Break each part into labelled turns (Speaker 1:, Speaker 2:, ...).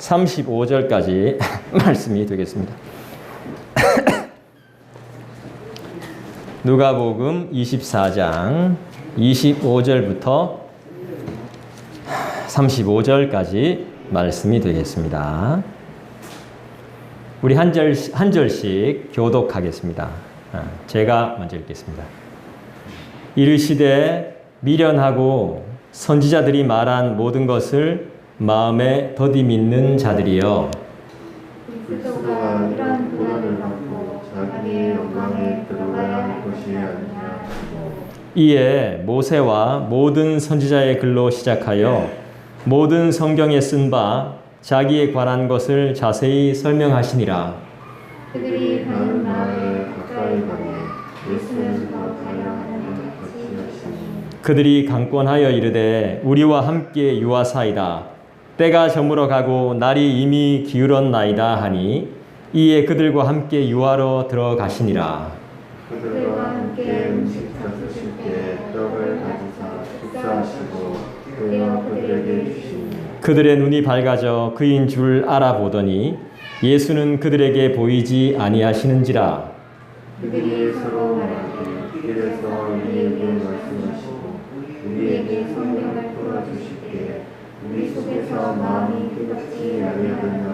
Speaker 1: 35절까지 말씀이 되겠습니다. 누가복음 24장 25절부터 35절까지 말씀이 되겠습니다. 우리 한 절씩 교독하겠습니다. 제가 먼저 읽겠습니다. 이르시되 미련하고 선지자들이 말한 모든 것을 마음에 더디 믿는 자들이여, 그리스도가 이러한 고난을 받고 자기의 영광에 들어가야 할 것이 아니냐. 이에 모세와 모든 선지자의 글로 시작하여 모든 성경에 쓴 바 자기에 관한 것을 자세히 설명하시니라. 그들이 가는 나라에 가까이 가매 예수는 더 가야 하는 같이 하시니, 그들이 강권하여 이르되 우리와 함께 유하사이다. 때가 저물어 가고 날이 이미 기울었나이다 하니, 이에 그들과 함께 유하로 들어가시니라. 그들과 함께 음식 잡수실 때 떡을 가지사 축사하시고 떼어 그들에게 주시니, 그들의 눈이 밝아져 그인 줄 알아보더니 예수는 그들에게 보이지 아니하시는지라. 그들이 서로 말하되 길에서 우리에게 말씀하시고 우리에게 성경을 풀어주시되 우리 속에서 마음이 뜨겁지 아니하겠나이다.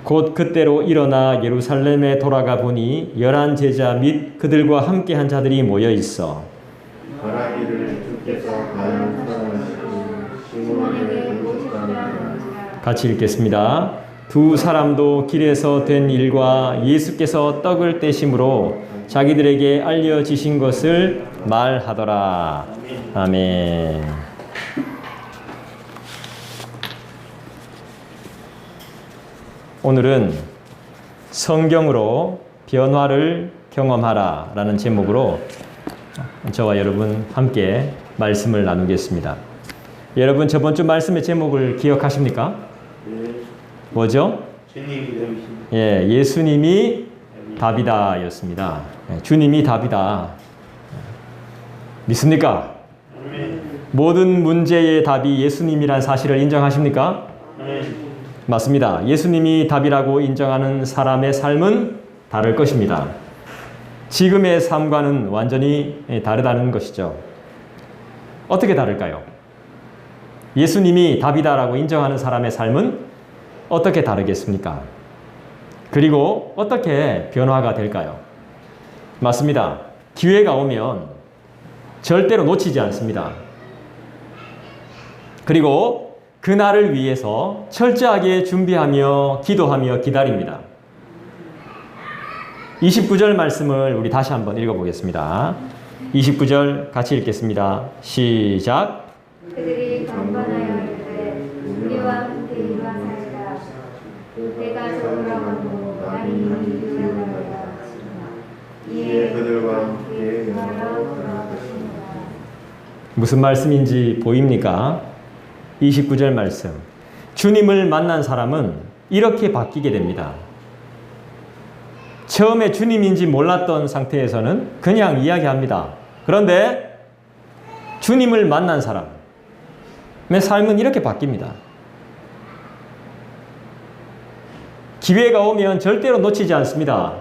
Speaker 1: 곧 그때로 일어나 예루살렘에 돌아가 보니 11 제자 및 그들과 함께한 자들이 모여 있어 가라기를 주께서 과연 사랑하시고 시몬에게 보셨다는, 같이 읽겠습니다. 두 사람도 길에서 된 일과 예수께서 떡을 떼심으로 자기들에게 알려지신 것을 말하더라. 아멘. 오늘은 성경으로 변화를 경험하라 라는 제목으로 저와 여러분 함께 말씀을 나누겠습니다. 여러분 저번 주 말씀의 제목을 기억하십니까? 뭐죠? 예, 예수님이 답이다 였습니다. 주님이 답이다. 믿습니까? 모든 문제의 답이 예수님이란 사실을 인정하십니까? 맞습니다. 예수님이 답이라고 인정하는 사람의 삶은 다를 것입니다. 지금의 삶과는 완전히 다르다는 것이죠. 어떻게 다를까요? 예수님이 답이다라고 인정하는 사람의 삶은 어떻게 다르겠습니까? 그리고 어떻게 변화가 될까요? 맞습니다. 기회가 오면 절대로 놓치지 않습니다. 그리고 그날을 위해서 철저하게 준비하며 기도하며 기다립니다. 29절 말씀을 우리 다시 한번 읽어보겠습니다. 29절 같이 읽겠습니다. 시작. 그들이 강권하여 이르되 우리와 함께 유하사이다. 때가 저물어가고 날이 이미 기울었나이다. 이에 그들과 함께 유하로 돌아가시니라. 무슨 말씀인지 보입니까? 29절 말씀. 주님을 만난 사람은 이렇게 바뀌게 됩니다. 처음에 주님인지 몰랐던 상태에서는 그냥 이야기합니다. 그런데 주님을 만난 사람의 삶은 이렇게 바뀝니다. 기회가 오면 절대로 놓치지 않습니다.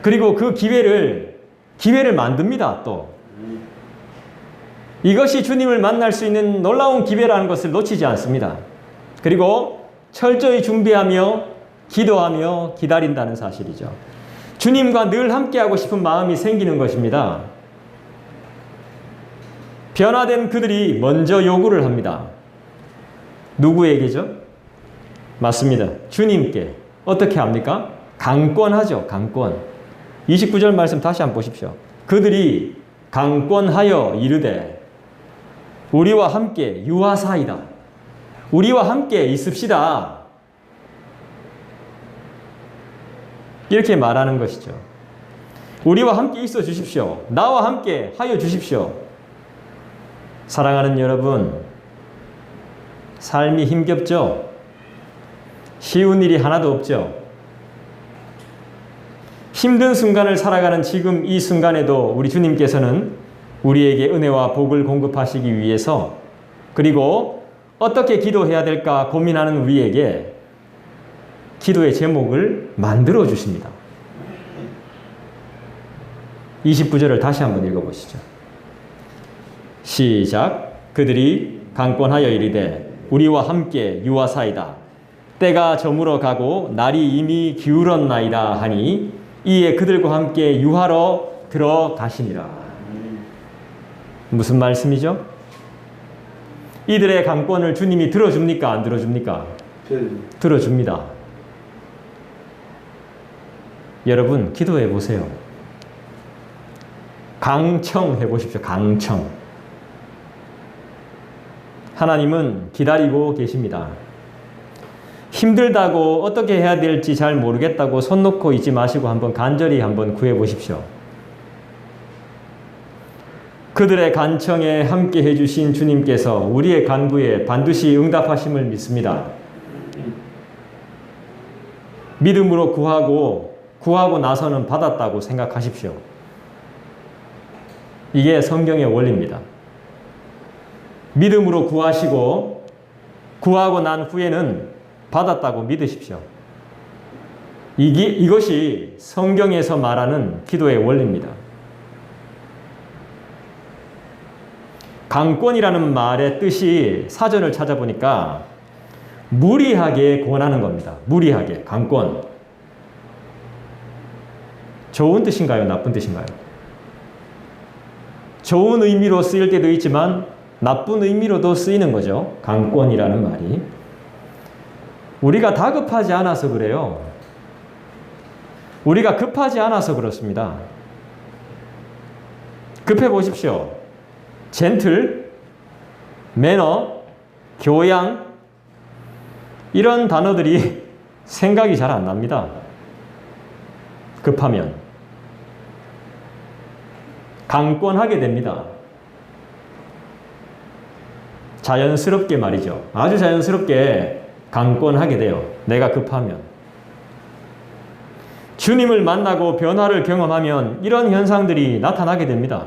Speaker 1: 그리고 그 기회를 만듭니다. 또 이것이 주님을 만날 수 있는 놀라운 기회라는 것을 놓치지 않습니다. 그리고 철저히 준비하며 기도하며 기다린다는 사실이죠. 주님과 늘 함께하고 싶은 마음이 생기는 것입니다. 변화된 그들이 먼저 요구를 합니다. 누구에게죠? 맞습니다. 주님께. 어떻게 합니까? 강권하죠. 강권. 29절 말씀 다시 한번 보십시오. 그들이 강권하여 이르되 우리와 함께 유하사이다. 우리와 함께 있읍시다. 이렇게 말하는 것이죠. 우리와 함께 있어 주십시오. 나와 함께 하여 주십시오. 사랑하는 여러분, 삶이 힘겹죠? 쉬운 일이 하나도 없죠? 힘든 순간을 살아가는 지금 이 순간에도 우리 주님께서는 우리에게 은혜와 복을 공급하시기 위해서, 그리고 어떻게 기도해야 될까 고민하는 우리에게 기도의 제목을 만들어 주십니다. 29절을 다시 한번 읽어보시죠. 시작. 그들이 강권하여 이르되 우리와 함께 유하사이다. 때가 저물어 가고 날이 이미 기울었나이다 하니 이에 그들과 함께 유하러 들어가시니라. 무슨 말씀이죠? 이들의 강권을 주님이 들어줍니까? 안 들어줍니까? 들어줍니다. 여러분 기도해 보세요. 강청해 보십시오. 강청. 하나님은 기다리고 계십니다. 힘들다고 어떻게 해야 될지 잘 모르겠다고 손 놓고 있지 마시고 한번 간절히 한번 구해 보십시오. 그들의 간청에 함께 해주신 주님께서 우리의 간구에 반드시 응답하심을 믿습니다. 믿음으로 구하고 나서는 받았다고 생각하십시오. 이게 성경의 원리입니다. 믿음으로 구하시고 구하고 난 후에는 받았다고 믿으십시오. 이것이 성경에서 말하는 기도의 원리입니다. 강권이라는 말의 뜻이 사전을 찾아보니까 무리하게 권하는 겁니다. 무리하게, 강권. 좋은 뜻인가요? 나쁜 뜻인가요? 좋은 의미로 쓰일 때도 있지만 나쁜 의미로도 쓰이는 거죠. 강권이라는 말이. 우리가 다급하지 않아서 그래요. 우리가 급하지 않아서 그렇습니다. 급해 보십시오. 젠틀, 매너, 교양 이런 단어들이 생각이 잘 안 납니다. 급하면 강권하게 됩니다. 자연스럽게 말이죠. 아주 자연스럽게 강권하게 돼요. 내가 급하면. 주님을 만나고 변화를 경험하면 이런 현상들이 나타나게 됩니다.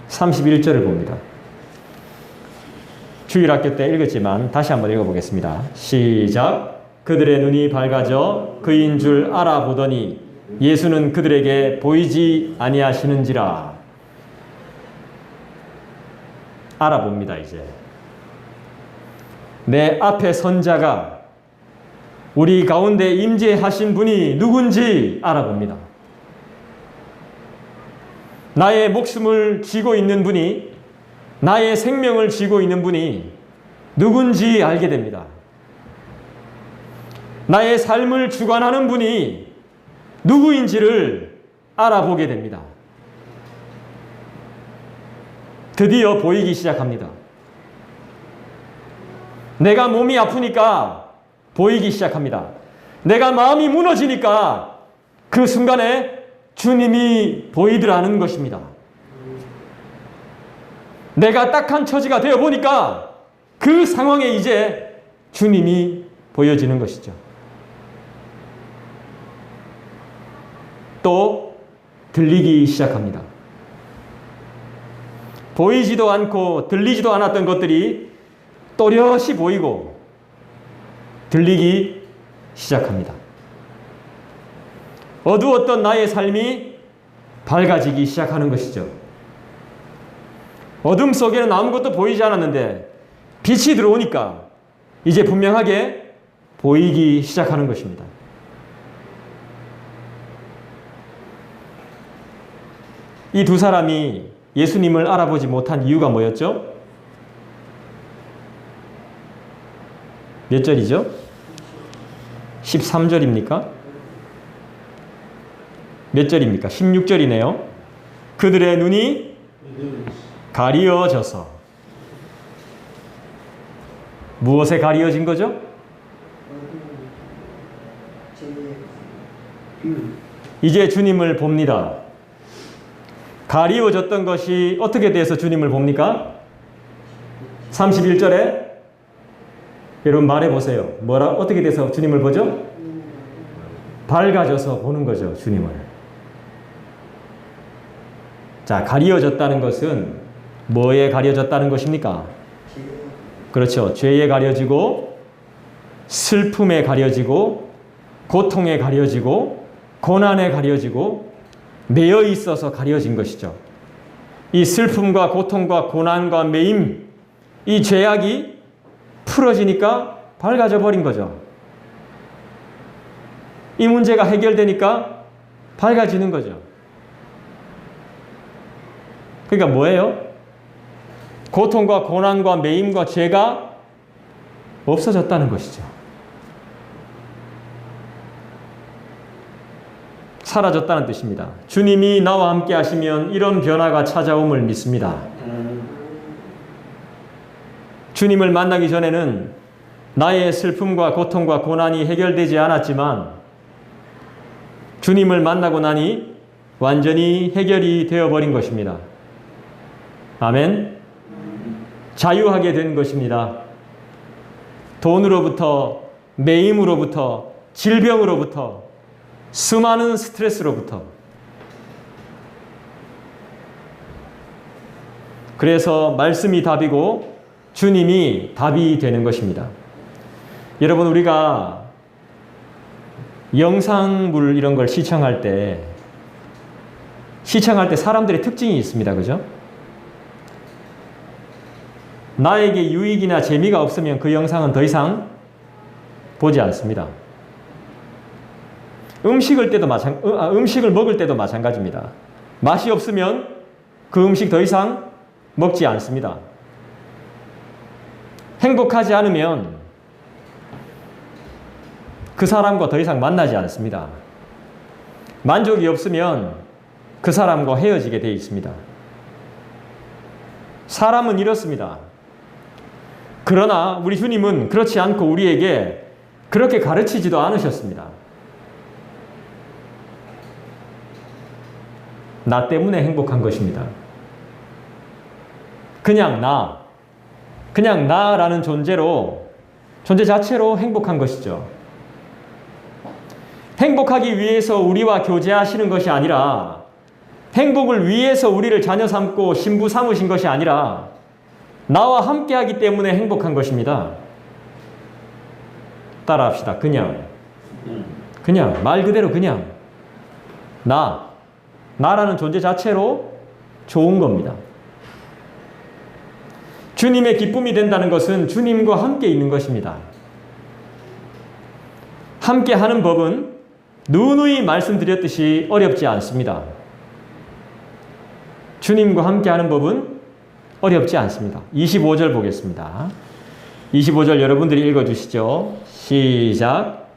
Speaker 1: 31절을 봅니다. 주일학교 때 읽었지만 다시 한번 읽어보겠습니다. 시작. 그들의 눈이 밝아져 그인 줄 알아보더니 예수는 그들에게 보이지 아니하시는지라. 알아봅니다. 이제 내 앞에 선자가 우리 가운데 임재하신 분이 누군지 알아봅니다. 나의 목숨을 쥐고 있는 분이, 나의 생명을 쥐고 있는 분이 누군지 알게 됩니다. 나의 삶을 주관하는 분이 누구인지를 알아보게 됩니다. 드디어 보이기 시작합니다. 내가 몸이 아프니까 보이기 시작합니다. 내가 마음이 무너지니까 그 순간에 주님이 보이더라는 것입니다. 내가 딱한 처지가 되어 보니까 그 상황에 이제 주님이 보여지는 것이죠. 또 들리기 시작합니다. 보이지도 않고 들리지도 않았던 것들이 또렷이 보이고 들리기 시작합니다. 어두웠던 나의 삶이 밝아지기 시작하는 것이죠. 어둠 속에는 아무것도 보이지 않았는데 빛이 들어오니까 이제 분명하게 보이기 시작하는 것입니다. 이 두 사람이 예수님을 알아보지 못한 이유가 뭐였죠? 몇 절이죠? 13절입니까? 몇 절입니까? 16절이네요. 그들의 눈이 가리어져서. 무엇에 가리어진 거죠? 이제 주님을 봅니다. 가리워졌던 것이 어떻게 돼서 주님을 봅니까? 31절에 여러분 말해보세요. 어떻게 돼서 주님을 보죠? 밝아져서 보는 거죠, 주님을. 자, 가리워졌다는 것은 뭐에 가려졌다는 것입니까? 그렇죠. 죄에 가려지고 슬픔에 가려지고 고통에 가려지고 고난에 가려지고 매여 있어서 가려진 것이죠. 이 슬픔과 고통과 고난과 매임, 이 죄악이 풀어지니까 밝아져 버린 거죠. 이 문제가 해결되니까 밝아지는 거죠. 그러니까 뭐예요? 고통과 고난과 매임과 죄가 없어졌다는 것이죠. 사라졌다는 뜻입니다. 주님이 나와 함께 하시면 이런 변화가 찾아옴을 믿습니다. 주님을 만나기 전에는 나의 슬픔과 고통과 고난이 해결되지 않았지만 주님을 만나고 나니 완전히 해결이 되어버린 것입니다. 아멘. 자유하게 된 것입니다. 돈으로부터, 매임으로부터, 질병으로부터, 수많은 스트레스로부터. 그래서 말씀이 답이고 주님이 답이 되는 것입니다. 여러분, 우리가 영상물 이런 걸 시청할 때 사람들의 특징이 있습니다. 그죠? 나에게 유익이나 재미가 없으면 그 영상은 더 이상 보지 않습니다. 음식을 먹을 때도 마찬가지입니다. 맛이 없으면 그 음식 더 이상 먹지 않습니다. 행복하지 않으면 그 사람과 더 이상 만나지 않습니다. 만족이 없으면 그 사람과 헤어지게 되어 있습니다. 사람은 이렇습니다. 그러나 우리 주님은 그렇지 않고 우리에게 그렇게 가르치지도 않으셨습니다. 나 때문에 행복한 것입니다. 그냥 나라는 존재 자체로 행복한 것이죠. 행복하기 위해서 우리와 교제하시는 것이 아니라, 행복을 위해서 우리를 자녀 삼고 신부 삼으신 것이 아니라 나와 함께하기 때문에 행복한 것입니다. 따라합시다. 그냥 말 그대로 그냥 나라는 존재 자체로 좋은 겁니다. 주님의 기쁨이 된다는 것은 주님과 함께 있는 것입니다. 함께 하는 법은 누누이 말씀드렸듯이 어렵지 않습니다. 주님과 함께 하는 법은 어렵지 않습니다. 25절 보겠습니다. 25절 여러분들이 읽어주시죠. 시작.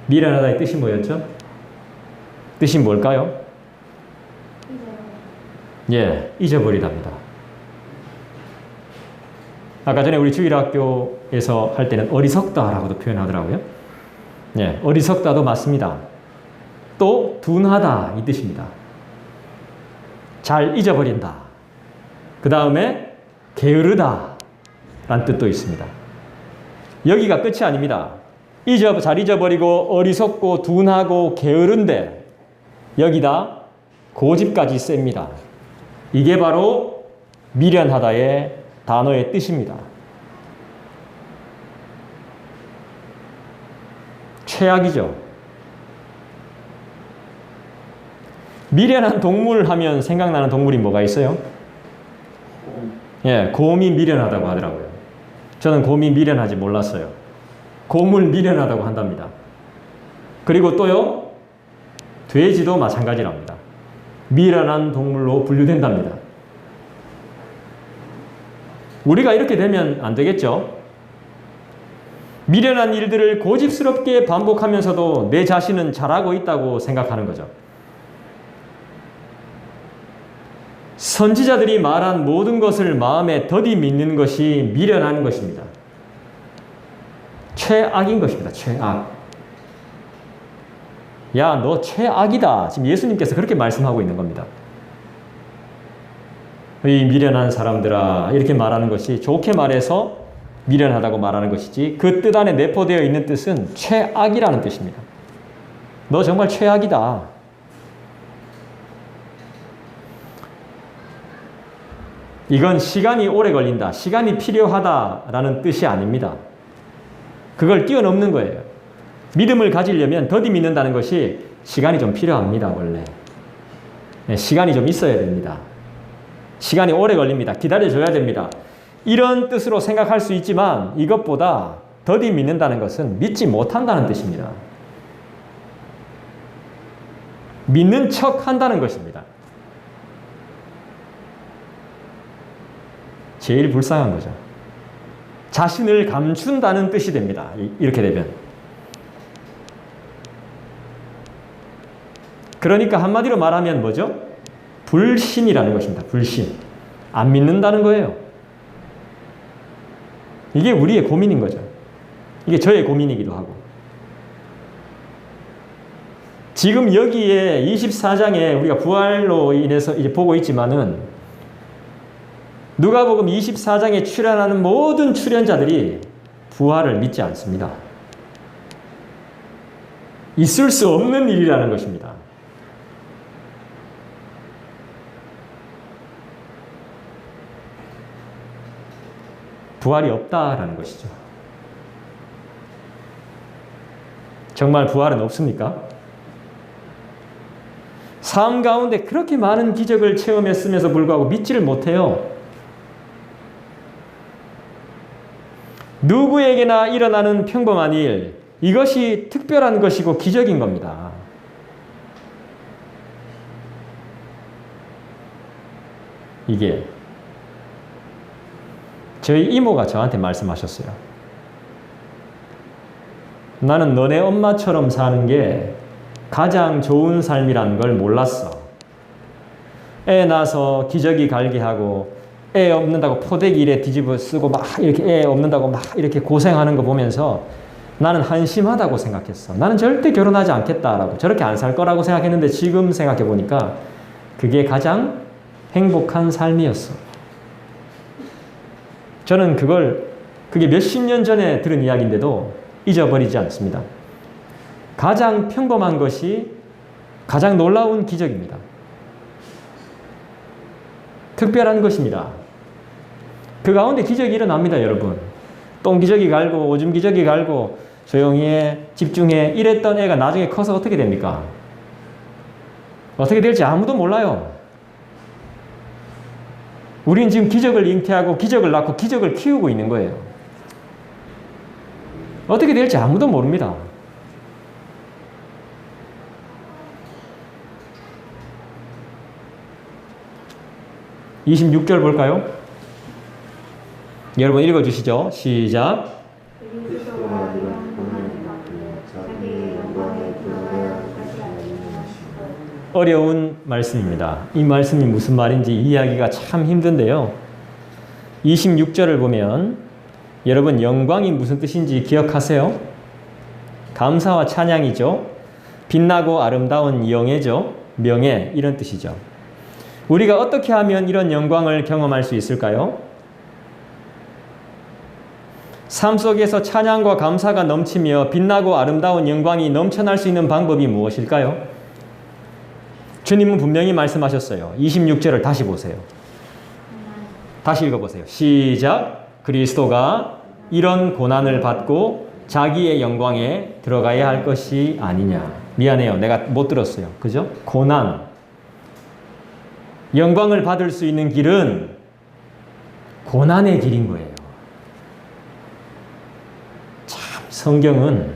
Speaker 1: 미련하다의 뜻이 뭐였죠? 뜻이 뭘까요? 잊어버리답니다. 아까 전에 우리 주일학교에서 할 때는 어리석다라고도 표현하더라고요. 어리석다도 맞습니다. 또 둔하다 이 뜻입니다. 잘 잊어버린다. 그 다음에 게으르다 라는 뜻도 있습니다. 여기가 끝이 아닙니다. 잘 잊어버리고 어리석고 둔하고 게으른데 여기다 고집까지 셉니다. 이게 바로 미련하다의 단어의 뜻입니다. 최악이죠. 미련한 동물 하면 생각나는 동물이 뭐가 있어요? 곰이 미련하다고 하더라고요. 저는 곰이 미련하지 몰랐어요. 곰을 미련하다고 한답니다. 그리고 또요, 돼지도 마찬가지랍니다. 미련한 동물로 분류된답니다. 우리가 이렇게 되면 안 되겠죠? 미련한 일들을 고집스럽게 반복하면서도 내 자신은 잘하고 있다고 생각하는 거죠. 선지자들이 말한 모든 것을 마음에 더디 믿는 것이 미련한 것입니다. 최악인 것입니다. 최악. 야, 너 최악이다. 지금 예수님께서 그렇게 말씀하고 있는 겁니다. 이 미련한 사람들아, 이렇게 말하는 것이 좋게 말해서 미련하다고 말하는 것이지 그 뜻 안에 내포되어 있는 뜻은 최악이라는 뜻입니다. 너 정말 최악이다. 이건 시간이 오래 걸린다. 시간이 필요하다라는 뜻이 아닙니다. 그걸 뛰어넘는 거예요. 믿음을 가지려면 더디 믿는다는 것이 시간이 좀 필요합니다. 원래. 시간이 좀 있어야 됩니다. 시간이 오래 걸립니다. 기다려줘야 됩니다. 이런 뜻으로 생각할 수 있지만 이것보다 더디 믿는다는 것은 믿지 못한다는 뜻입니다. 믿는 척 한다는 것입니다. 제일 불쌍한 거죠. 자신을 감춘다는 뜻이 됩니다. 이렇게 되면. 그러니까 한마디로 말하면 뭐죠? 불신이라는 것입니다. 불신. 안 믿는다는 거예요. 이게 우리의 고민인 거죠. 이게 저의 고민이기도 하고. 지금 여기에 24장에 우리가 부활로 인해서 이제 보고 있지만은 누가복음 24장에 출연하는 모든 출연자들이 부활을 믿지 않습니다. 있을 수 없는 일이라는 것입니다. 부활이 없다라는 것이죠. 정말 부활은 없습니까? 삶 가운데 그렇게 많은 기적을 체험했음에도 불구하고 믿지를 못해요. 누구에게나 일어나는 평범한 일, 이것이 특별한 것이고 기적인 겁니다. 이게 저희 이모가 저한테 말씀하셨어요. 나는 너네 엄마처럼 사는 게 가장 좋은 삶이란 걸 몰랐어. 애 낳아서 기저귀 갈게 하고 애 없는다고 포대기 이래 뒤집어 쓰고 막 이렇게 애 없는다고 막 이렇게 고생하는 거 보면서 나는 한심하다고 생각했어. 나는 절대 결혼하지 않겠다라고 저렇게 안 살 거라고 생각했는데 지금 생각해 보니까 그게 가장 행복한 삶이었어. 저는 그게 몇십 년 전에 들은 이야기인데도 잊어버리지 않습니다. 가장 평범한 것이 가장 놀라운 기적입니다. 특별한 것입니다. 그 가운데 기적이 일어납니다, 여러분. 똥 기저귀 갈고 오줌 기저귀 갈고 조용히 해, 집중해 이랬던 애가 나중에 커서 어떻게 됩니까? 어떻게 될지 아무도 몰라요. 우리는 지금 기적을 잉태하고 기적을 낳고 기적을 키우고 있는 거예요. 어떻게 될지 아무도 모릅니다. (26절) 볼까요? 여러분 읽어주시죠. 시작. 어려운 말씀입니다. 이 말씀이 무슨 말인지 이해하기가 참 힘든데요. 26절을 보면 여러분 영광이 무슨 뜻인지 기억하세요? 감사와 찬양이죠. 빛나고 아름다운 영예죠. 명예 이런 뜻이죠. 우리가 어떻게 하면 이런 영광을 경험할 수 있을까요? 삶 속에서 찬양과 감사가 넘치며 빛나고 아름다운 영광이 넘쳐날 수 있는 방법이 무엇일까요? 주님은 분명히 말씀하셨어요. 26절을 다시 보세요. 다시 읽어보세요. 시작. 그리스도가 이런 고난을 받고 자기의 영광에 들어가야 할 것이 아니냐. 미안해요. 내가 못 들었어요. 그죠? 고난. 영광을 받을 수 있는 길은 고난의 길인 거예요. 참 성경은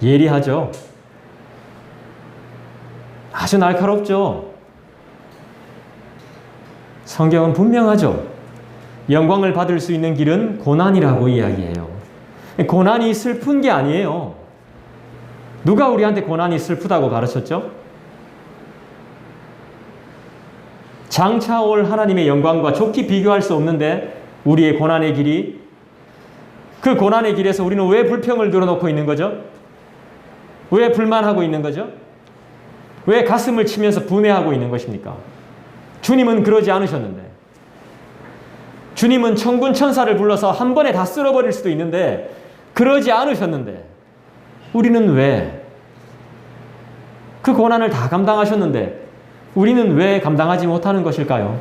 Speaker 1: 예리하죠. 아주 날카롭죠. 성경은 분명하죠. 영광을 받을 수 있는 길은 고난이라고 이야기해요. 고난이 슬픈 게 아니에요. 누가 우리한테 고난이 슬프다고 가르쳤죠? 장차 올 하나님의 영광과 좋게 비교할 수 없는데 우리의 고난의 길이, 그 고난의 길에서 우리는 왜 불평을 늘어놓고 있는 거죠? 왜 불만하고 있는 거죠? 왜 가슴을 치면서 분해하고 있는 것입니까? 주님은 그러지 않으셨는데. 주님은 천군 천사를 불러서 한 번에 다 쓸어버릴 수도 있는데 그러지 않으셨는데 우리는 왜 그 고난을 다 감당하셨는데 우리는 왜 감당하지 못하는 것일까요?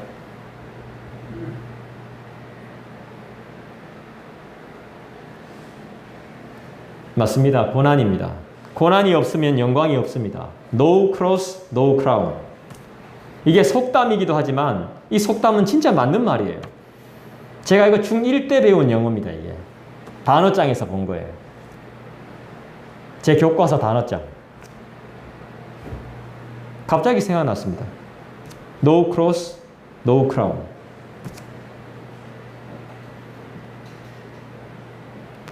Speaker 1: 맞습니다. 고난입니다. 고난이 없으면 영광이 없습니다. No cross, no crown. 이게 속담이기도 하지만 이 속담은 진짜 맞는 말이에요. 제가 이거 중1 때 배운 영어입니다. 이게 단어장에서 본 거예요. 제 교과서 단어장. 갑자기 생각났습니다. No cross, no crown.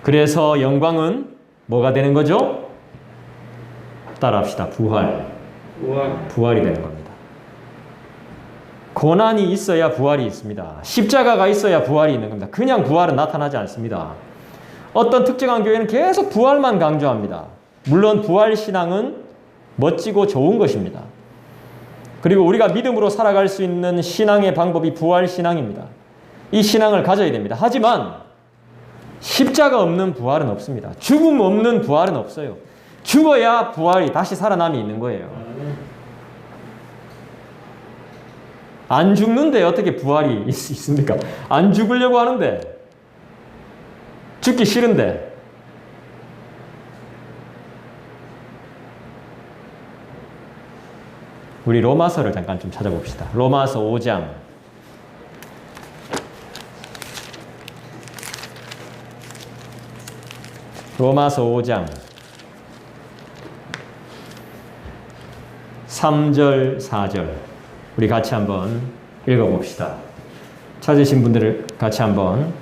Speaker 1: 그래서 영광은 뭐가 되는 거죠? 따라합시다. 부활. 부활이 되는 겁니다. 고난이 있어야 부활이 있습니다. 십자가가 있어야 부활이 있는 겁니다. 그냥 부활은 나타나지 않습니다. 어떤 특정한 교회는 계속 부활만 강조합니다. 물론 부활 신앙은 멋지고 좋은 것입니다. 그리고 우리가 믿음으로 살아갈 수 있는 신앙의 방법이 부활 신앙입니다. 이 신앙을 가져야 됩니다. 하지만 십자가 없는 부활은 없습니다. 죽음 없는 부활은 없어요. 죽어야 부활이 다시 살아남이 있는 거예요. 안 죽는데 어떻게 부활이 있습니까? 안 죽으려고 하는데 죽기 싫은데 우리 로마서를 잠깐 좀 찾아봅시다. 로마서 5장 로마서 5장 3절 4절 우리 같이 한번 읽어봅시다. 찾으신 분들을 같이 한번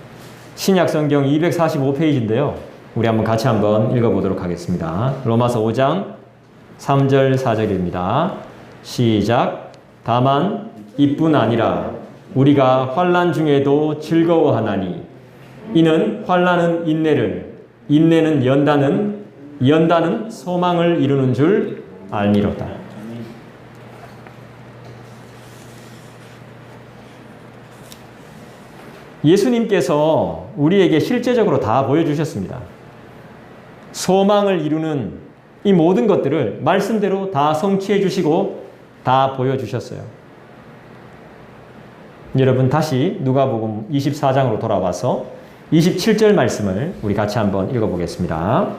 Speaker 1: 신약성경 245페이지인데요. 우리 한번 같이 한번 읽어보도록 하겠습니다. 로마서 5장 3절 4절입니다. 시작. 다만 이뿐 아니라 우리가 환난 중에도 즐거워하나니 이는 환난은 인내를 인내는 연단은 소망을 이루는 줄 알미로다. 예수님께서 우리에게 실제적으로 다 보여주셨습니다. 소망을 이루는 이 모든 것들을 말씀대로 다 성취해 주시고 다 보여주셨어요. 여러분 다시 누가복음 24장으로 돌아와서 27절 말씀을 우리 같이 한번 읽어보겠습니다.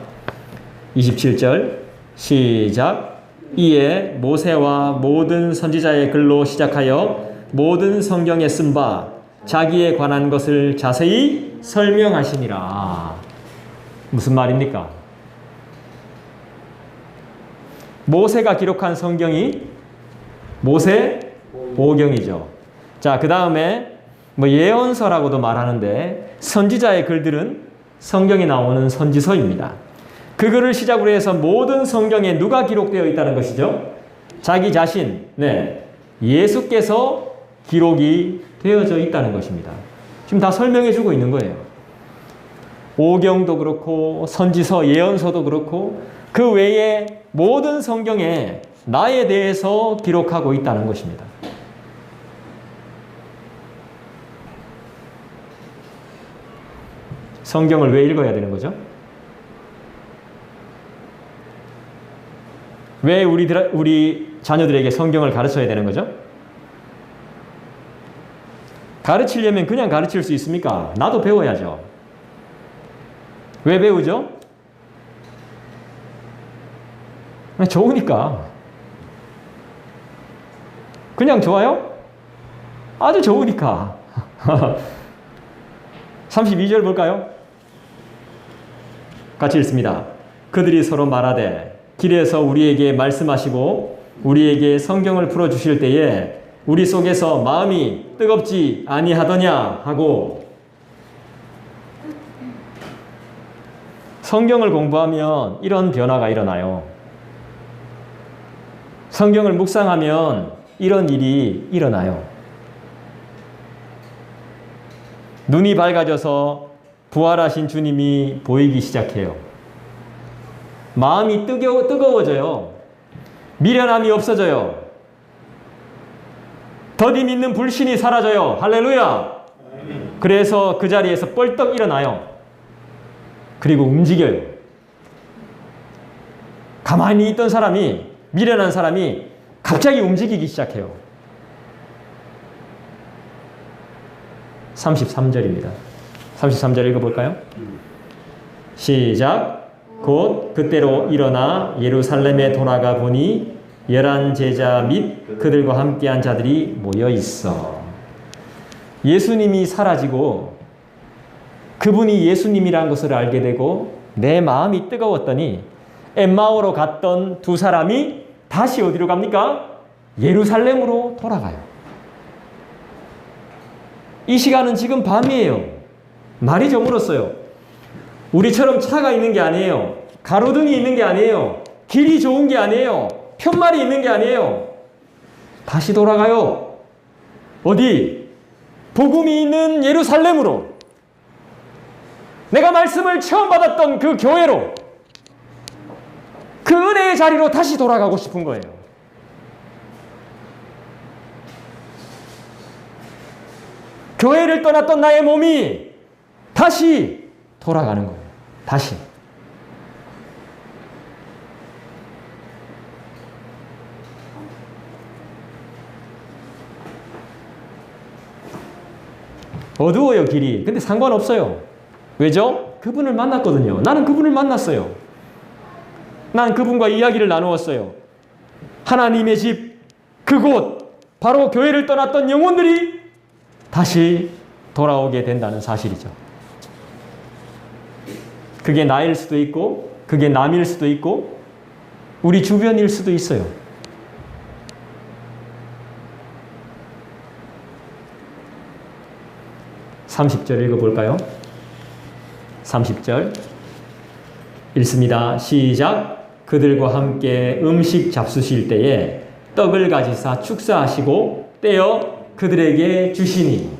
Speaker 1: 27절 시작. 이에 모세와 모든 선지자의 글로 시작하여 모든 성경에 쓴 바 자기에 관한 것을 자세히 설명하시니라. 무슨 말입니까? 모세가 기록한 성경이 모세오경이죠. 자, 그 다음에 예언서라고도 말하는데 선지자의 글들은 성경에 나오는 선지서입니다. 그 글을 시작으로 해서 모든 성경에 누가 기록되어 있다는 것이죠? 자기 자신, 예수께서 기록이 되어져 있다는 것입니다. 지금 다 설명해 주고 있는 거예요. 오경도 그렇고 선지서, 예언서도 그렇고 그 외에 모든 성경에 나에 대해서 기록하고 있다는 것입니다. 성경을 왜 읽어야 되는 거죠? 왜 우리 자녀들에게 성경을 가르쳐야 되는 거죠? 가르치려면 그냥 가르칠 수 있습니까? 나도 배워야죠. 왜 배우죠? 좋으니까. 그냥 좋아요? 아주 좋으니까. 32절 볼까요? 같이 읽습니다. 그들이 서로 말하되 길에서 우리에게 말씀하시고 우리에게 성경을 풀어주실 때에 우리 속에서 마음이 뜨겁지 아니하더냐 하고. 성경을 공부하면 이런 변화가 일어나요. 성경을 묵상하면 이런 일이 일어나요. 눈이 밝아져서 부활하신 주님이 보이기 시작해요. 마음이 뜨거워져요. 미련함이 없어져요. 더디 믿는 불신이 사라져요. 할렐루야! 그래서 그 자리에서 뻘떡 일어나요. 그리고 움직여요. 가만히 있던 사람이, 미련한 사람이 갑자기 움직이기 시작해요. 33절입니다. 33절 읽어볼까요? 시작. 곧 그때로 일어나 예루살렘에 돌아가 보니 11 제자 및 그들과 함께한 자들이 모여 있어. 예수님이 사라지고 그분이 예수님이라는 것을 알게 되고 내 마음이 뜨거웠더니 엠마오로 갔던 두 사람이 다시 어디로 갑니까? 예루살렘으로 돌아가요. 이 시간은 지금 밤이에요. 말이 저물었어요. 우리처럼 차가 있는 게 아니에요. 가로등이 있는 게 아니에요. 길이 좋은 게 아니에요. 편말이 있는 게 아니에요. 다시 돌아가요. 어디? 복음이 있는 예루살렘으로. 내가 말씀을 처음 받았던 그 교회로, 그 은혜의 자리로 다시 돌아가고 싶은 거예요. 교회를 떠났던 나의 몸이 다시 돌아가는 거예요. 다시. 어두워요, 길이. 근데 상관없어요. 왜죠? 그분을 만났거든요. 나는 그분을 만났어요. 난 그분과 이야기를 나누었어요. 하나님의 집, 그곳, 바로 교회를 떠났던 영혼들이 다시 돌아오게 된다는 사실이죠. 그게 나일 수도 있고, 그게 남일 수도 있고, 우리 주변일 수도 있어요. (30절) 읽어볼까요? 30절 읽습니다. 시작. 그들과 함께 음식 잡수실 때에 떡을 가지사 축사하시고 떼어 그들에게 주시니.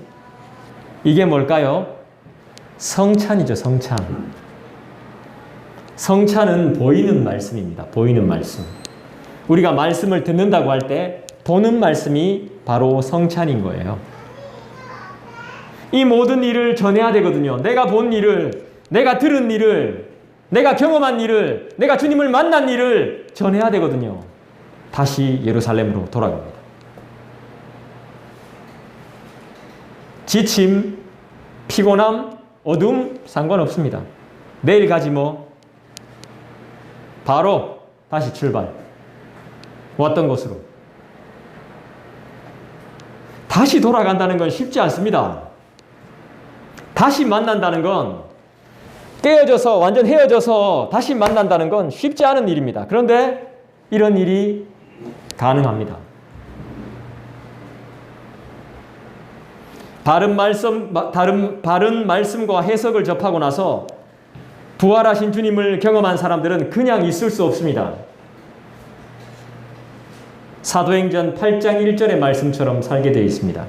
Speaker 1: 이게 뭘까요? 성찬이죠. 성찬. 성찬은 보이는 말씀입니다. 보이는 말씀. 우리가 말씀을 듣는다고 할 때 보는 말씀이 바로 성찬인 거예요. 이 모든 일을 전해야 되거든요. 내가 본 일을, 내가 들은 일을, 내가 경험한 일을, 내가 주님을 만난 일을 전해야 되거든요. 다시 예루살렘으로 돌아갑니다. 지침, 피곤함, 어둠 상관없습니다. 내일 가지 뭐. 바로 다시 출발. 왔던 곳으로. 다시 돌아간다는 건 쉽지 않습니다. 다시 만난다는 건, 깨어져서 완전 헤어져서 다시 만난다는 건 쉽지 않은 일입니다. 그런데 이런 일이 가능합니다. 바른 말씀과 해석을 접하고 나서 부활하신 주님을 경험한 사람들은 그냥 있을 수 없습니다. 사도행전 8장 1절의 말씀처럼 살게 되어 있습니다.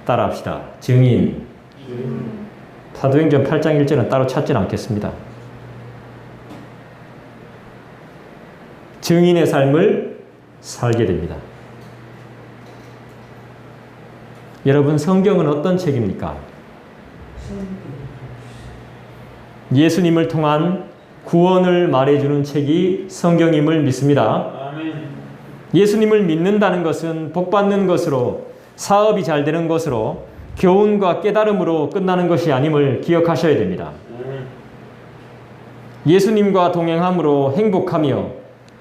Speaker 1: 따라합시다. 증인. 사도행전 8장 1절은 따로 찾지는 않겠습니다. 증인의 삶을 살게 됩니다. 여러분, 성경은 어떤 책입니까? 예수님을 통한 구원을 말해주는 책이 성경임을 믿습니다. 예수님을 믿는다는 것은 복받는 것으로, 사업이 잘 되는 것으로, 교훈과 깨달음으로 끝나는 것이 아님을 기억하셔야 됩니다. 예수님과 동행함으로 행복하며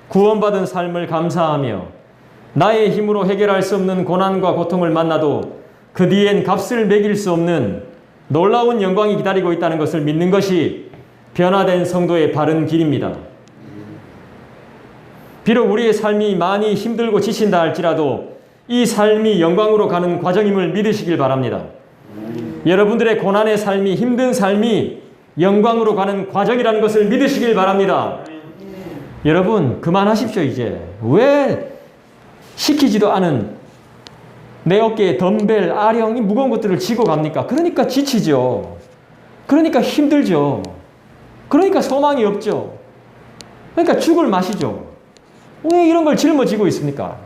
Speaker 1: 구원받은 삶을 감사하며 나의 힘으로 해결할 수 없는 고난과 고통을 만나도 그 뒤엔 값을 매길 수 없는 놀라운 영광이 기다리고 있다는 것을 믿는 것이 변화된 성도의 바른 길입니다. 비록 우리의 삶이 많이 힘들고 지친다 할지라도 이 삶이 영광으로 가는 과정임을 믿으시길 바랍니다. 여러분들의 고난의 삶이, 힘든 삶이 영광으로 가는 과정이라는 것을 믿으시길 바랍니다. 여러분, 그만하십시오. 이제 왜 시키지도 않은 내 어깨에 덤벨, 아령, 이 무거운 것들을 지고 갑니까? 그러니까 지치죠. 그러니까 힘들죠. 그러니까 소망이 없죠. 그러니까 죽을 맛이죠. 왜 이런 걸 짊어지고 있습니까?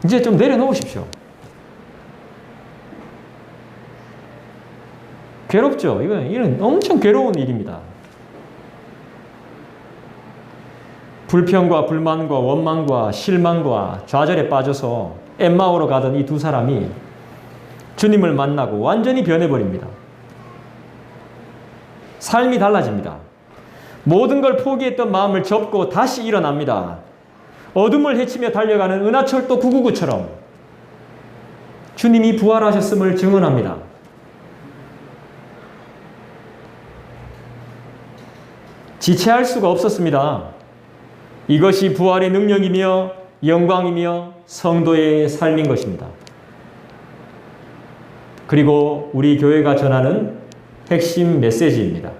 Speaker 1: 이제 좀 내려놓으십시오. 괴롭죠? 이건 엄청 괴로운 일입니다. 불평과 불만과 원망과 실망과 좌절에 빠져서 엠마오로 가던 이 두 사람이 주님을 만나고 완전히 변해버립니다. 삶이 달라집니다. 모든 걸 포기했던 마음을 접고 다시 일어납니다. 어둠을 헤치며 달려가는 은하철도 999처럼 주님이 부활하셨음을 증언합니다. 지체할 수가 없었습니다. 이것이 부활의 능력이며 영광이며 성도의 삶인 것입니다. 그리고 우리 교회가 전하는 핵심 메시지입니다.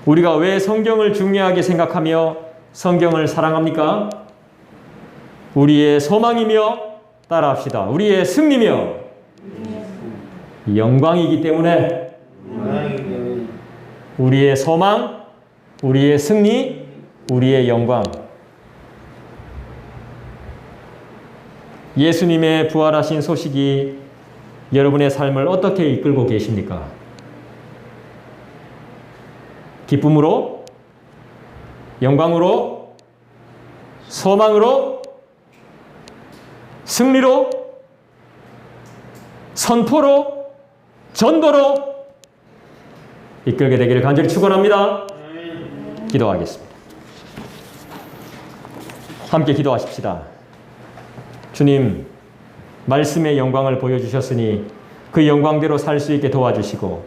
Speaker 1: 우리가 왜 성경을 중요하게 생각하며 성경을 사랑합니까? 우리의 소망이며 따라합시다. 우리의 승리며 영광이기 때문에 우리의 소망, 우리의 승리, 우리의 영광. 예수님의 부활하신 소식이 여러분의 삶을 어떻게 이끌고 계십니까? 기쁨으로? 영광으로? 소망으로? 승리로? 선포로? 전도로? 이끌게 되기를 간절히 축원합니다. 기도하겠습니다. 함께 기도하십시다. 주님, 말씀의 영광을 보여주셨으니 그 영광대로 살 수 있게 도와주시고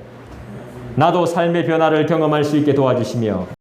Speaker 1: 나도 삶의 변화를 경험할 수 있게 도와주시며